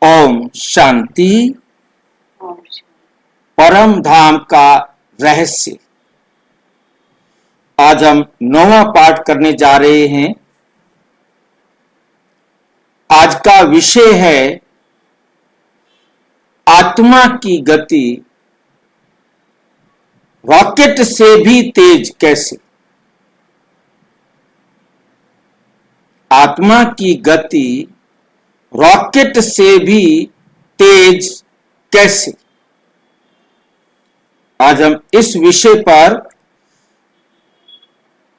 ओम शांति। ओम शांति। परम धाम का रहस्य। आज हम 9वां पाठ करने जा रहे हैं। आज का विषय है आत्मा की गति रॉकेट से भी तेज कैसे। आत्मा की गति रॉकेट से भी तेज कैसे। आज हम इस विषय पर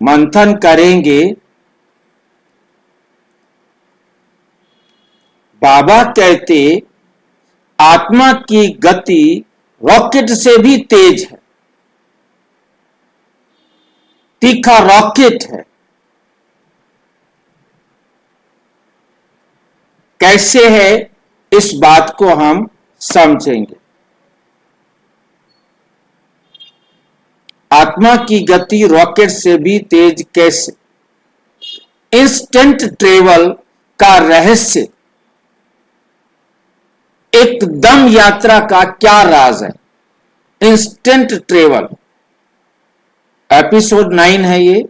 मंथन करेंगे। बाबा कहते आत्मा की गति रॉकेट से भी तेज है, तीखा रॉकेट है। कैसे है, इस बात को हम समझेंगे। आत्मा की गति रॉकेट से भी तेज कैसे। इंस्टेंट ट्रेवल का रहस्य, एकदम यात्रा का क्या राज है। इंस्टेंट ट्रेवल एपिसोड 9 है ये।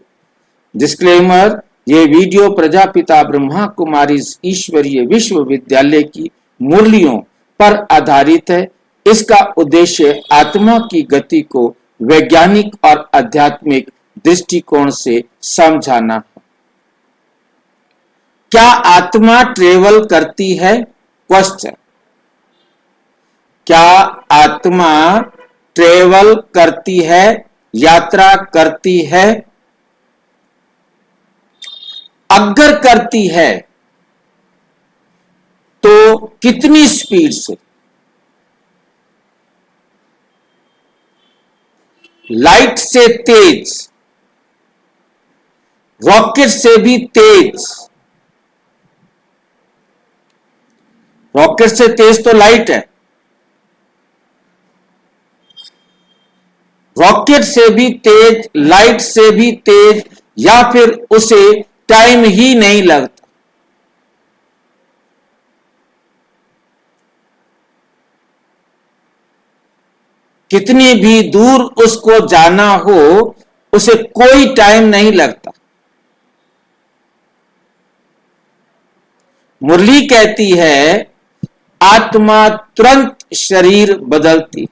डिस्क्लेमर, ये वीडियो प्रजापिता ब्रह्मा कुमारी ईश्वरीय विश्वविद्यालय की मूल्यों पर आधारित है। इसका उद्देश्य आत्मा की गति को वैज्ञानिक और आध्यात्मिक दृष्टिकोण से समझाना है। क्या आत्मा ट्रेवल करती है? क्वेश्चन, क्या आत्मा ट्रेवल करती है, यात्रा करती है? अगर करती है तो कितनी स्पीड से? लाइट से तेज, रॉकेट से भी तेज। रॉकेट से तेज तो लाइट है, रॉकेट से भी तेज, लाइट से भी तेज, या फिर उसे टाइम ही नहीं लगता। कितनी भी दूर उसको जाना हो, उसे कोई टाइम नहीं लगता। मुरली कहती है आत्मा तुरंत शरीर बदलती,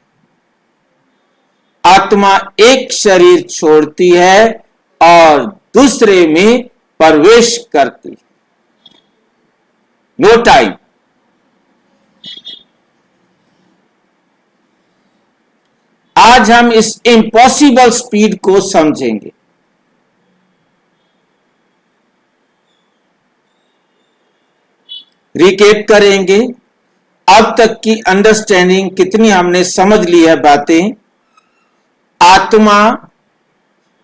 आत्मा एक शरीर छोड़ती है और दूसरे में प्रवेश करती। No time. आज हम इस इम्पॉसिबल स्पीड को समझेंगे। रिकेप करेंगे अब तक की अंडरस्टैंडिंग, कितनी हमने समझ ली है बातें। आत्मा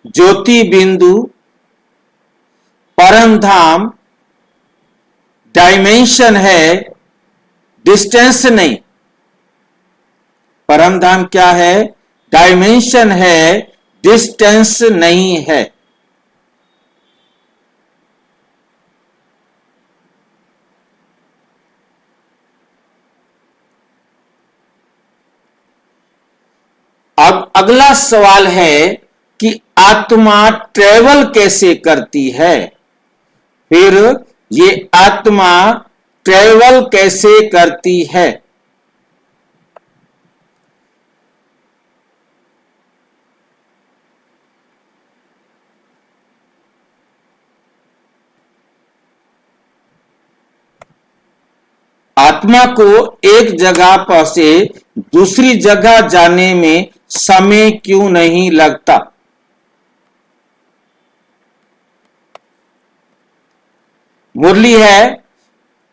ज्योति बिंदु, परम धाम डायमेंशन है, डिस्टेंस नहीं। परम धाम क्या है? डायमेंशन है, डिस्टेंस नहीं है। अब अगला सवाल है कि आत्मा ट्रेवल कैसे करती है। फिर ये आत्मा ट्रेवल कैसे करती है? आत्मा को एक जगह पर से दूसरी जगह जाने में समय क्यों नहीं लगता? मुरली है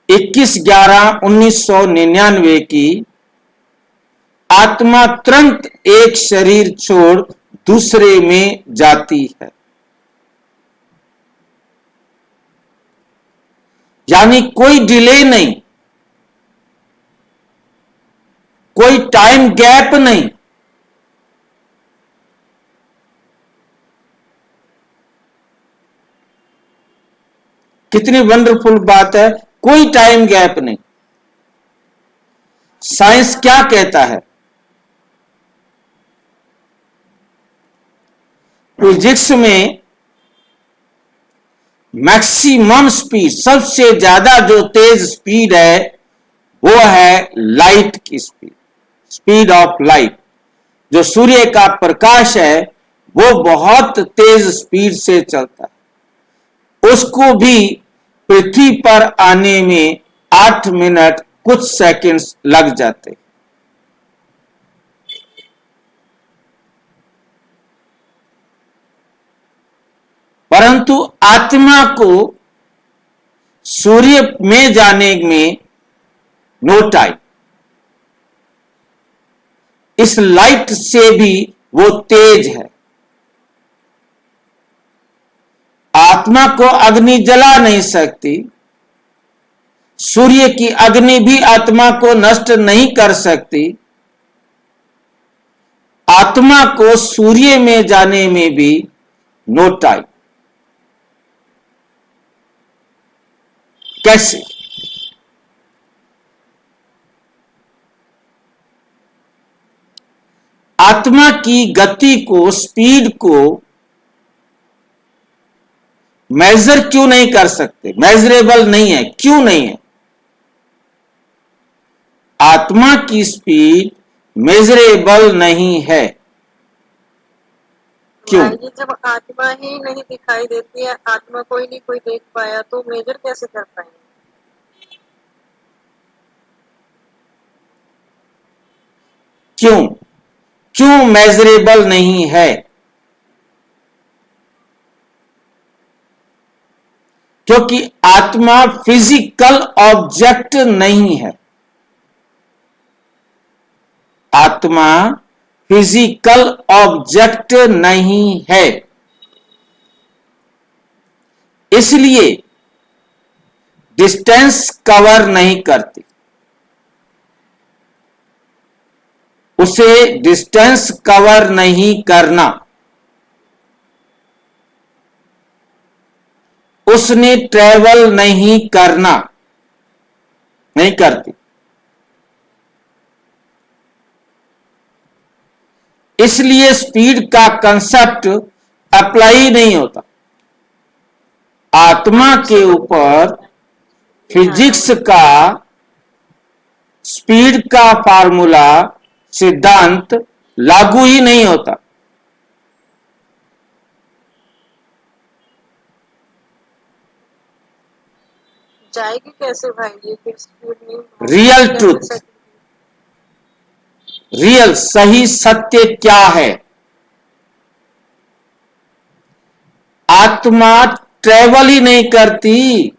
21/11/1999 की। आत्मा तुरंत एक शरीर छोड़ दूसरे में जाती है, यानी कोई डिले नहीं, कोई टाइम गैप नहीं। कितनी वंडरफुल बात है, कोई टाइम गैप नहीं। साइंस क्या कहता है? फिजिक्स में मैक्सिमम स्पीड, सबसे ज्यादा जो तेज स्पीड है वो है लाइट की स्पीड, स्पीड ऑफ लाइट। जो सूर्य का प्रकाश है वो बहुत तेज स्पीड से चलता है, उसको भी पृथ्वी पर आने में 8 मिनट कुछ सेकंड्स लग जाते। परंतु आत्मा को सूर्य में जाने में नो टाइम, इस लाइट से भी वो तेज है। आत्मा को अग्नि जला नहीं सकती, सूर्य की अग्नि भी आत्मा को नष्ट नहीं कर सकती। आत्मा को सूर्य में जाने में भी नो टाइम। कैसे? आत्मा की गति को, स्पीड को मेजर क्यों नहीं कर सकते? मेजरेबल नहीं है। क्यों नहीं है? आत्मा की स्पीड मेजरेबल नहीं है। क्यों? भाई जी, जब आत्मा ही नहीं दिखाई देती है, आत्मा कोई नहीं कोई देख पाया, तो मेजर कैसे कर पाएंगे? क्यों? क्यों मेजरेबल नहीं है? क्योंकि आत्मा फिजिकल ऑब्जेक्ट नहीं है। आत्मा फिजिकल ऑब्जेक्ट नहीं है, इसलिए डिस्टेंस कवर नहीं करती। उसे डिस्टेंस कवर नहीं करना, उसने ट्रेवल नहीं करना, नहीं करती। इसलिए स्पीड का कंसेप्ट अप्लाई नहीं होता। आत्मा के ऊपर फिजिक्स का, स्पीड का फार्मूला, सिद्धांत लागू ही नहीं होता। जाएगी कैसे भाई ये कि स्पीड नहीं? रियल ट्रूथ, रियल सही सत्य क्या है? आत्मा ट्रेवल ही नहीं करती,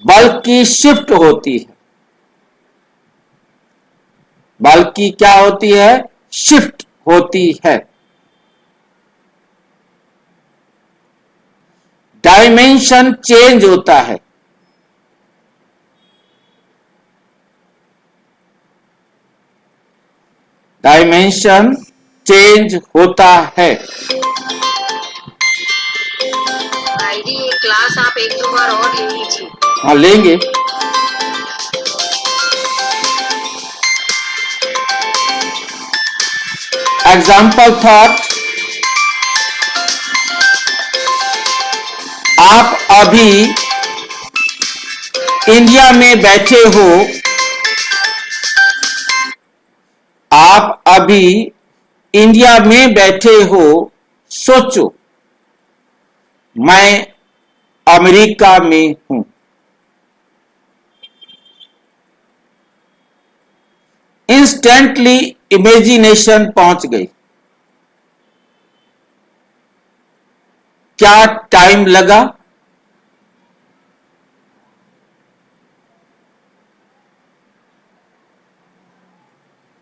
बल्कि शिफ्ट होती है। बल्कि क्या होती है? शिफ्ट होती है। डायमेंशन चेंज होता है। डायमेंशन चेंज होता है। भाई जी, ये क्लास आप 1-2 बार और ले लीजिए। हाँ, लेंगे। एग्जाम्पल थॉट, आप अभी इंडिया में बैठे हो, आप अभी इंडिया में बैठे हो, सोचो मैं अमेरिका में हूं। इंस्टेंटली इमेजिनेशन पहुंच गई। क्या टाइम लगा?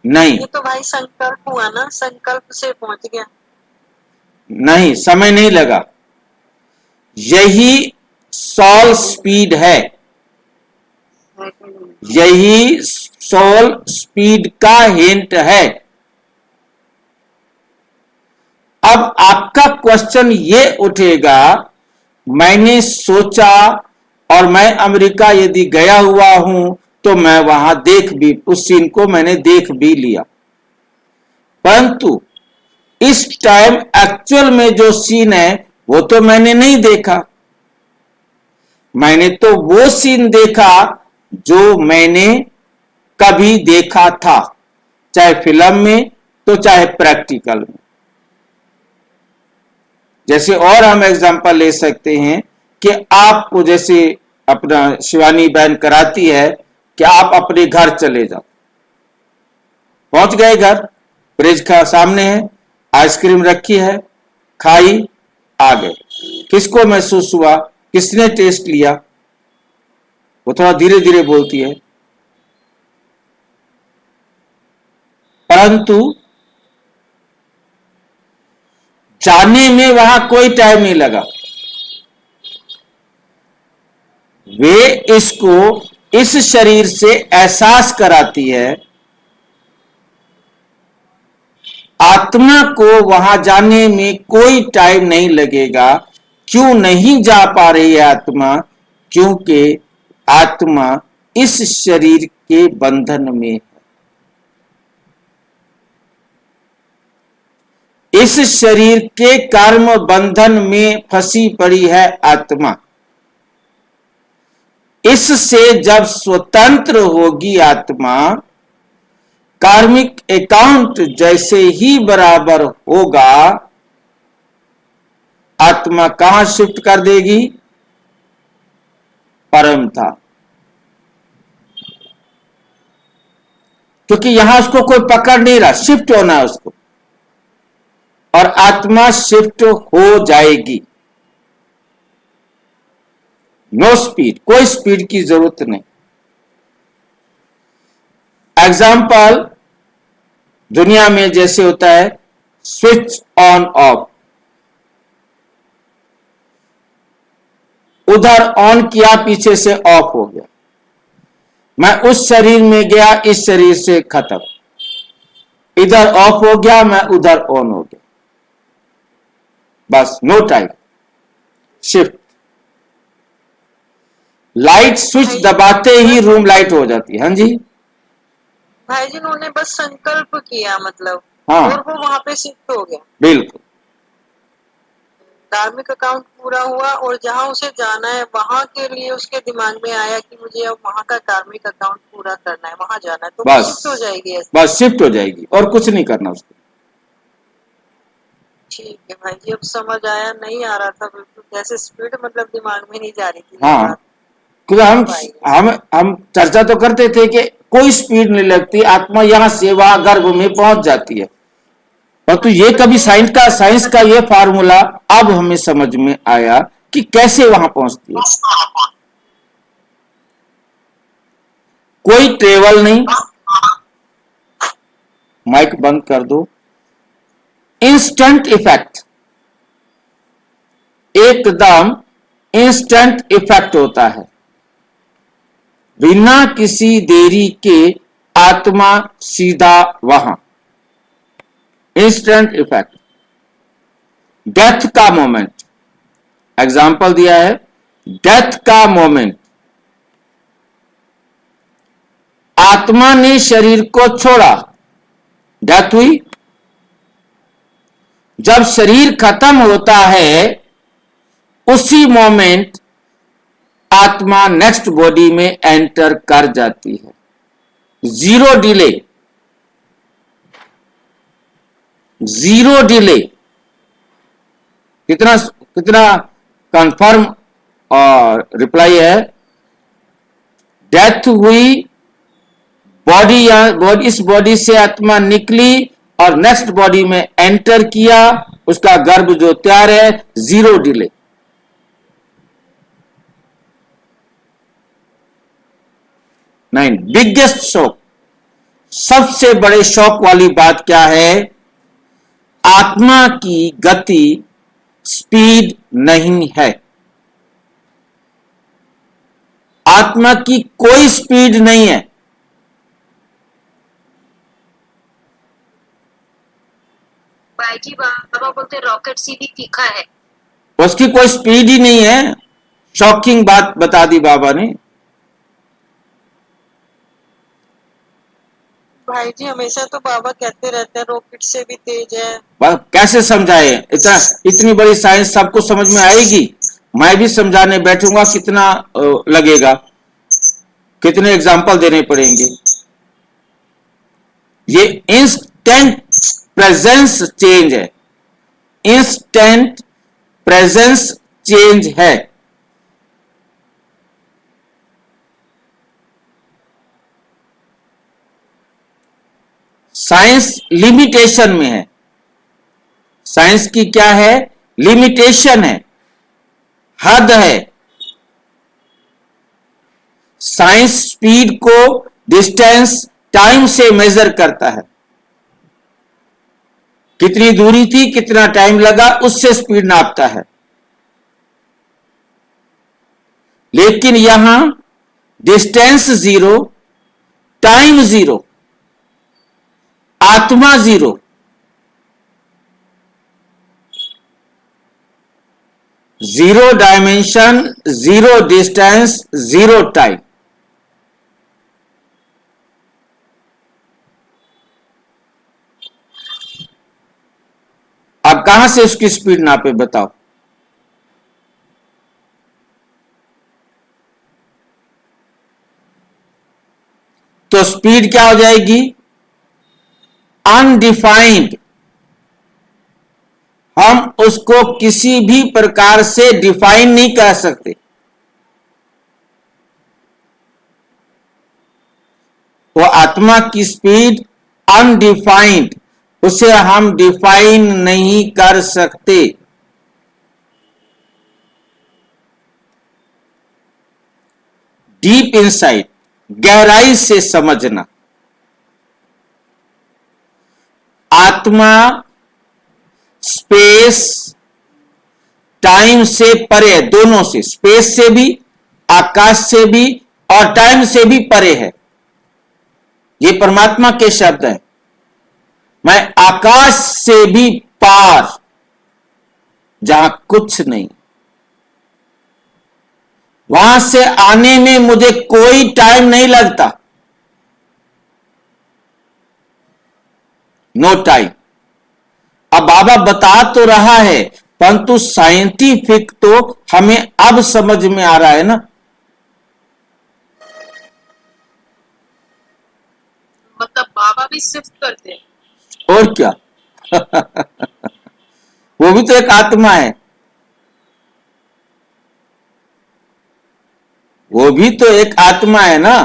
नहीं। ये तो भाई संकल्प हुआ ना, संकल्प से पहुंच गया। नहीं, समय नहीं लगा। यही सॉल स्पीड है, यही सॉल स्पीड का हिंट है। अब आपका क्वेश्चन ये उठेगा, मैंने सोचा और मैं अमेरिका यदि गया हुआ हूं तो मैं वहां उस सीन को मैंने देख भी लिया, परंतु इस टाइम एक्चुअल में जो सीन है वो तो मैंने नहीं देखा। मैंने तो वो सीन देखा जो मैंने कभी देखा था, चाहे फिल्म में तो चाहे प्रैक्टिकल में। जैसे और हम एग्जांपल ले सकते हैं कि आपको जैसे अपना शिवानी बहन कराती है कि आप अपने घर चले जाओ, पहुंच गए घर, फ्रिज का सामने है, आइसक्रीम रखी है, खाई, आ गए। किसको महसूस हुआ, किसने टेस्ट लिया? वो थोड़ा धीरे धीरे बोलती है, परंतु जाने में वहां कोई टाइम नहीं लगा। वे इसको इस शरीर से एहसास कराती है। आत्मा को वहां जाने में कोई टाइम नहीं लगेगा। क्यों नहीं जा पा रही है आत्मा? क्योंकि आत्मा इस शरीर के बंधन में है। इस शरीर के कर्म बंधन में फंसी पड़ी है आत्मा। इससे जब स्वतंत्र होगी आत्मा, कार्मिक अकाउंट जैसे ही बराबर होगा, आत्मा कहां शिफ्ट कर देगी? परम था। क्योंकि यहां उसको कोई पकड़ नहीं रहा, शिफ्ट होना है उसको, और आत्मा शिफ्ट हो जाएगी। नो स्पीड, कोई स्पीड की जरूरत नहीं। एग्जाम्पल दुनिया में जैसे होता है स्विच ऑन ऑफ, उधर ऑन किया, पीछे से ऑफ हो गया। मैं उस शरीर में गया, इस शरीर से खत्म, इधर ऑफ हो गया, मैं उधर ऑन हो गया, बस no time, shift. Light switch दबाते ही रूम लाइट हो जाती है। हाँ जी भाई जी, उन्होंने बस संकल्प किया, मतलब हाँ, और वो वहां पे शिफ्ट हो गया। बिल्कुल। धार्मिक अकाउंट पूरा हुआ और जहां उसे जाना है वहां के लिए उसके दिमाग में आया कि मुझे अब वहां का कार्मिक अकाउंट पूरा करना है, वहां जाना है, तो वो बस शिफ्ट हो जाएगी ऐसे। बस शिफ्ट हो जाएगी और कुछ नहीं करना उसको। ठीक है भाई जी, अब समझ आया, नहीं आ रहा था बिल्कुल, जैसे स्पीड मतलब दिमाग में नहीं जा रही थी ये हाँ, बात। क्योंकि भाई हम चर्चा तो करते थे कि कोई स्पीड नहीं लगती, आत्मा यहां से वहां गर्भ में पहुंच जाती है। परंतु ये कभी साइंस का ये फार्मूला अब हमें समझ में आया कि कैसे वहां पहुंचती है। कोई ट्रेवल नहीं, माइक बंद कर दो। इंस्टेंट इफेक्ट, एकदम इंस्टेंट इफेक्ट होता है, बिना किसी देरी के आत्मा सीधा वहां, इंस्टेंट इफेक्ट। डेथ का मोमेंट, एग्जाम्पल दिया है, डेथ का मोमेंट, आत्मा ने शरीर को छोड़ा, डेथ हुई। जब शरीर खत्म होता है उसी मोमेंट आत्मा नेक्स्ट बॉडी में एंटर कर जाती है, जीरो डिले, जीरो डिले। कितना कितना कंफर्म और रिप्लाई है, डेथ हुई, इस बॉडी से आत्मा निकली और नेक्स्ट बॉडी में एंटर किया, उसका गर्भ जो तैयार है, zero delay. Nine, biggest shock, सबसे बड़े शॉक वाली बात क्या है? आत्मा की गति स्पीड नहीं है। आत्मा की कोई स्पीड नहीं है। भाई जी, बाबा बोलते रॉकेट सीधी तीखा है। उसकी कोई स्पीड ही नहीं है। शॉकिंग बात बता दी बाबा ने। भाई जी हमेशा तो बाबा कहते रहते हैं रॉकेट से भी तेज है। कैसे समझाए? इतनी बड़ी साइंस सबको समझ में आएगी? मैं भी समझाने बैठूंगा, कितना लगेगा, कितने एग्जाम्पल देने पड़ेंगे। ये इंस्टेंट प्रेजेंस चेंज है, इंस्टेंट प्रेजेंस चेंज है। साइंस लिमिटेशन में है। साइंस की क्या है? लिमिटेशन है, हद है। साइंस स्पीड को डिस्टेंस टाइम से मेजर करता है। कितनी दूरी थी, कितना टाइम लगा, उससे स्पीड नापता है। लेकिन यहां डिस्टेंस जीरो, टाइम जीरो, आत्मा zero. Zero dimension, zero distance, zero time. अब कहां से उसकी स्पीड नापे बताओ? तो स्पीड क्या हो जाएगी? अनडिफाइंड। हम उसको किसी भी प्रकार से डिफाइन नहीं कर सकते। वो आत्मा की स्पीड अनडिफाइंड, उसे हम डिफाइन नहीं कर सकते। डीप इनसाइट, गहराई से समझना। आत्मा स्पेस टाइम से परे है, दोनों से, स्पेस से भी, आकाश से भी और टाइम से भी परे है। ये परमात्मा के शब्द हैं। मैं आकाश से भी पार, जहां कुछ नहीं। वहां से आने में मुझे कोई टाइम नहीं लगता, नो टाइम। अब बाबा बता तो रहा है, परंतु साइंटिफिक तो हमें अब समझ में आ रहा है ना। मतलब बाबा भी शिफ्ट करते हैं? और क्या वो भी तो एक आत्मा है, वो भी तो एक आत्मा है ना।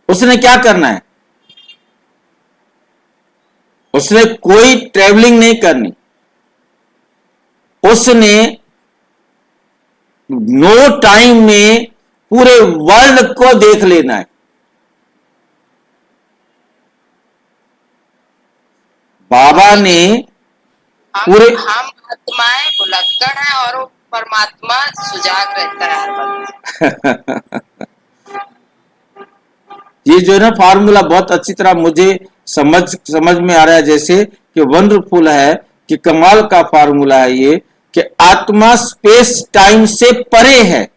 उसने क्या करना है? उसने कोई ट्रेवलिंग नहीं करनी। उसने नो टाइम में पूरे वर्ल्ड को देख लेना है। बाबा ने पूरे हम आत्माएं भुलक्कड़ हैं और वो परमात्मा सुजाग रहता है हर वक्त। ये जो है ना फार्मूला बहुत अच्छी तरह मुझे समझ में आ रहा है, जैसे कि वंडरफुल है, कि कमाल का फार्मूला है ये, कि आत्मा स्पेस टाइम से परे है।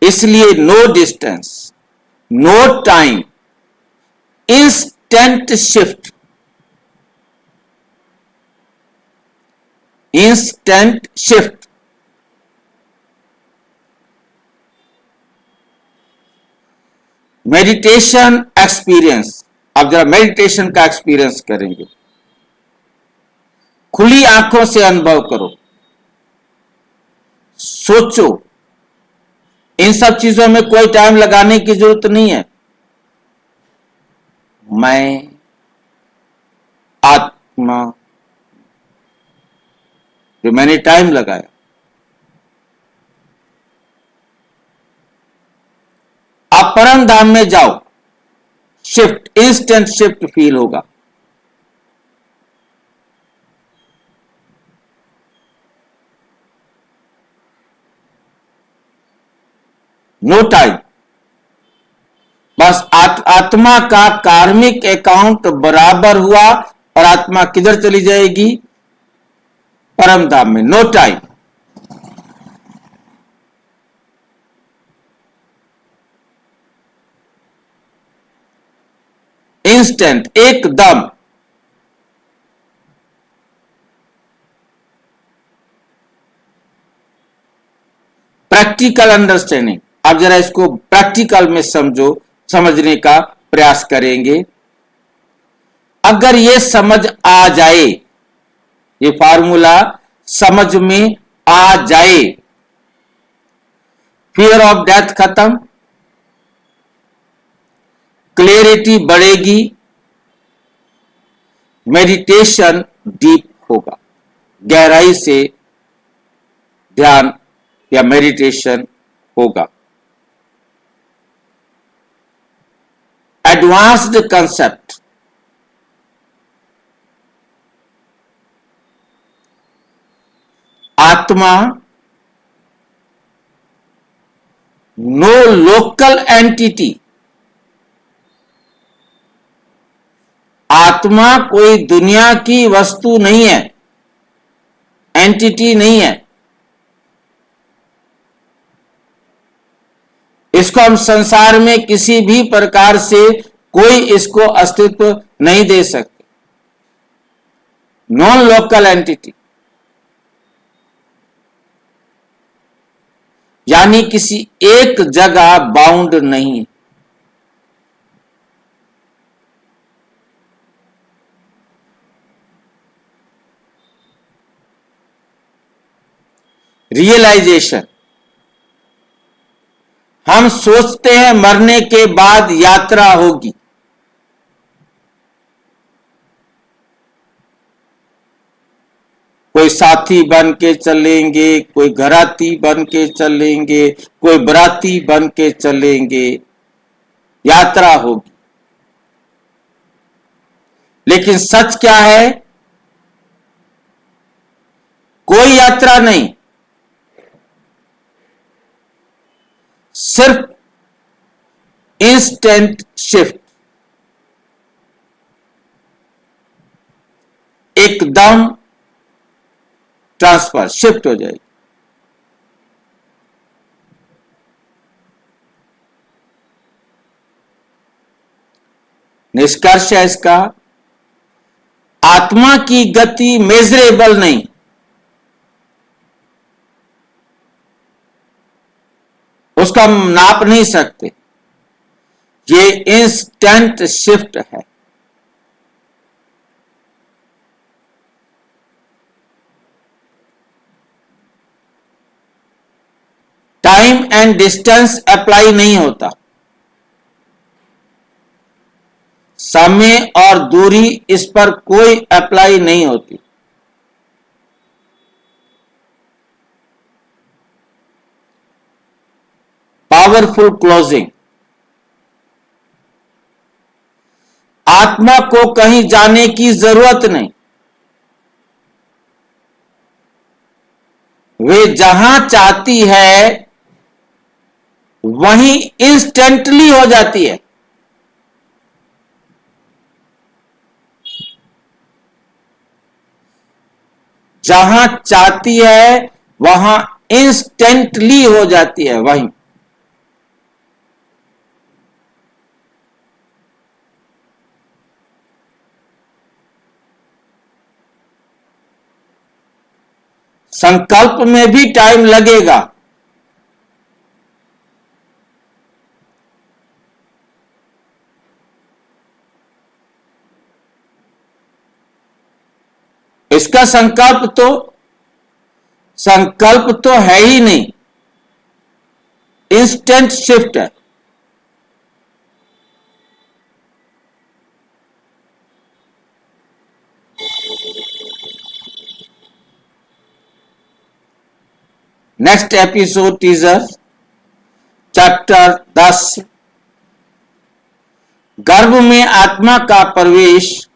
इसलिए no distance, no time, instant shift, instant shift. Meditation experience. अब जरा मेडिटेशन का एक्सपीरियंस करेंगे। खुली आंखों से अनुभव करो, सोचो। इन सब चीजों में कोई टाइम लगाने की जरूरत नहीं है। मैं आत्मा, जो मैंने टाइम लगाया। आप परम धाम में जाओ, शिफ्ट, इंस्टेंट शिफ्ट फील होगा। No time. बस आत्मा का कार्मिक अकाउंट बराबर हुआ और आत्मा किधर चली जाएगी? परम धाम में। No time. इंस्टेंट, एकदम। प्रैक्टिकल अंडरस्टैंडिंग, अब जरा इसको प्रैक्टिकल में समझने का प्रयास करेंगे। अगर ये समझ आ जाए, ये फार्मूला समझ में आ जाए, फियर ऑफ डेथ खत्म, क्लैरिटी बढ़ेगी, मेडिटेशन डीप होगा, गहराई से ध्यान या मेडिटेशन होगा। एडवांस्ड कंसेप्ट, आत्मा नो लोकल एंटिटी, आत्मा कोई दुनिया की वस्तु नहीं है, एंटिटी नहीं है। इसको हम संसार में किसी भी प्रकार से कोई इसको अस्तित्व नहीं दे सकते। नॉन लोकल एंटिटी यानी किसी एक जगह बाउंड नहीं। रियलाइजेशन, हम सोचते हैं मरने के बाद यात्रा होगी, कोई साथी बन के चलेंगे, कोई घराती बन के चलेंगे, कोई बराती बन के चलेंगे, यात्रा होगी। लेकिन सच क्या है? कोई यात्रा नहीं, सिर्फ इंस्टेंट शिफ्ट, एकदम ट्रांसफर, शिफ्ट हो जाएगी। निष्कर्ष है इसका, आत्मा की गति मेजरेबल नहीं, उसको हम नाप नहीं सकते, ये इंस्टेंट शिफ्ट है। टाइम एंड डिस्टेंस अप्लाई नहीं होता, समय और दूरी इस पर कोई अप्लाई नहीं होती। पावरफुल क्लोजिंग, आत्मा को कहीं जाने की जरूरत नहीं, वे जहां चाहती है वहीं इंस्टेंटली हो जाती है। जहां चाहती है वहां इंस्टेंटली हो जाती है, वहीं। संकल्प में भी टाइम लगेगा, इसका संकल्प तो है ही नहीं, इंस्टेंट शिफ्ट है। नेक्स्ट एपिसोड टीजर, चैप्टर 10, गर्भ में आत्मा का प्रवेश,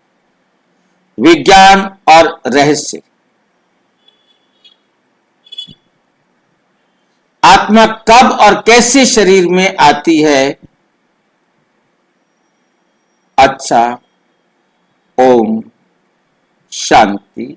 विज्ञान और रहस्य। आत्मा कब और कैसे शरीर में आती है? अच्छा, ओम शांति।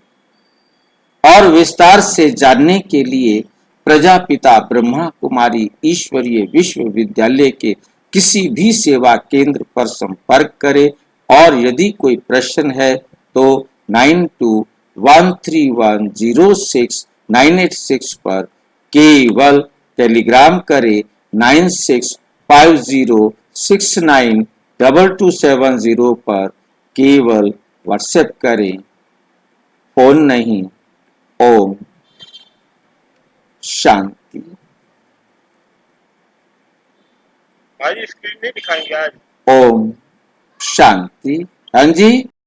और विस्तार से जानने के लिए प्रजापिता ब्रह्मा कुमारी ईश्वरीय विश्वविद्यालय के किसी भी सेवा केंद्र पर संपर्क करें और यदि कोई प्रश्न है तो 9213106986 पर केवल टेलीग्राम करें। 9650692270 पर केवल व्हाट्सएप करें, फोन नहीं। ओम शांति। भाई स्क्रीन नहीं दिखाएंगे आज। ओम शांति। हाँ जी।